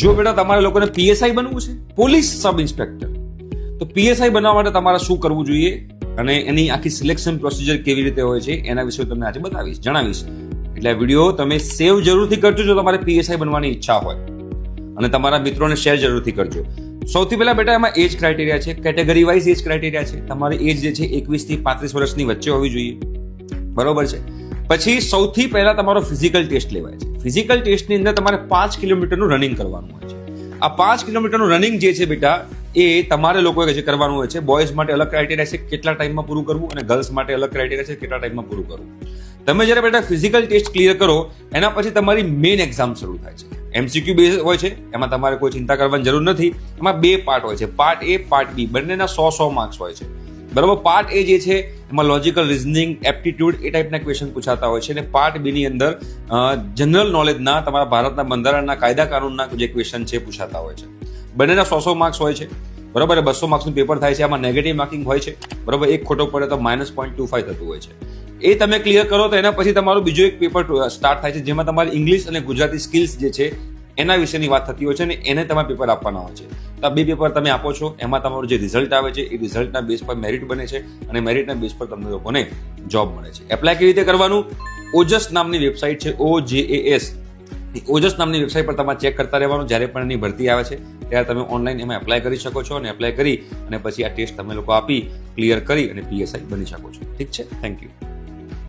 જો બેટા તમારે લોકોને પીએસઆઈ બનવું છે, પોલીસ સબ ઇન્સ્પેક્ટર, તો પીએસઆઈ બનવા માટે તમારે શું કરવું જોઈએ અને એની આખી સિલેક્શન પ્રોસિજર કેવી રીતે હોય છે એના વિશે તમને આજે જણાવીશ. એટલે આ વિડીયો તમે સેવ જરૂરથી કરજો જો તમારે પીએસઆઈ બનવાની ઈચ્છા હોય, અને તમારા મિત્રોને શેર જરૂરથી કરજો. સૌથી પહેલા બેટા એમાં એજ ક્રાઇટેરિયા છે, કેટેગરી વાઇઝ એજ ક્રાઇટેરિયા છે. તમારી એજ જે છે 21 થી 35 વર્ષની વચ્ચે હોવી જોઈએ, બરોબર છે. પછી સૌથી પહેલા તમારો ફિઝિકલ ટેસ્ટ લેવાય છે. ફિઝિકલ ટેસ્ટની અંદર તમારે 5 કિલોમીટરનું રનિંગ કરવાનું હોય છે. આ 5 કિલોમીટરનું રનિંગ જે છે બેટા એ તમારે લોકોએ જે કરવાનું હોય છે. બોયઝ માટે અલગ ક્રાઇટેરિયા છે કેટલા ટાઈમમાં પૂરું કરવું, અને ગર્લ્સ માટે અલગ ક્રાઇટેરિયા છે કેટલા ટાઈમમાં પૂરું કરવું. તમે જ્યારે બેટા ફિઝિકલ ટેસ્ટ ક્લિયર કરો એના પછી તમારી મેઇન એક્ઝામ શરૂ થાય છે. એમસીક્યુ બેઝ હોય છે, એમાં તમારે કોઈ ચિંતા કરવાની જરૂર નથી. એમાં 2 પાર્ટ હોય છે, પાર્ટ એ પાર્ટ બી, બંનેના 100 માર્ક્સ હોય છે, બરાબર. પાર્ટ એ જે છે એમાં લોજિકલ રિઝનિંગ, એપ્ટિટ્યુડ એ ટાઈપના ક્વેશ્ચન પૂછાતા હોય છે, અને પાર્ટ બી ની અંદર જનરલ નોલેજના, તમારા ભારતના બંધારણના કાયદા કાનૂનના જે ક્વેશ્ચન છે પૂછાતા હોય છે. બંનેના 100 માર્ક્સ હોય છે, બરાબર. 200 માર્ક્સનું પેપર થાય છે. આમાં નેગેટિવ માર્કિંગ હોય છે, બરાબર. એક ખોટો પડે તો -0.25 થતું હોય છે. એ તમે ક્લિયર કરો તો એના પછી તમારું બીજું એક પેપર સ્ટાર્ટ થાય છે, જેમાં તમારી ઇંગ્લિશ અને ગુજરાતી સ્કિલ્સ જે છે એના વિશેની વાત થતી હોય છે, અને એને તમારે પેપર આપવાના હોય છે. તો આ 2 પેપર તમે આપો છો, એમાં તમારું જે રિઝલ્ટ આવે છે એ રિઝલ્ટના બેઝ પર મેરિટ બને છે, અને મેરિટના બેઝ પર તમને લોકોને જોબ મળે છે. એપ્લાય કેવી રીતે કરવાનું? ઓજસ નામની વેબસાઇટ છે, OJAS. ઓજસ નામની વેબસાઇટ પર તમારે ચેક કરતા રહેવાનું. જ્યારે પણ એની ભરતી આવે છે ત્યારે તમે ઓનલાઈન એમાં એપ્લાય કરી શકો છો, અને એપ્લાય કરી અને પછી આ ટેસ્ટ તમે લોકો આપી ક્લિયર કરી અને પીએસઆઈ બની શકો છો. ઠીક છે, થેન્ક યુ.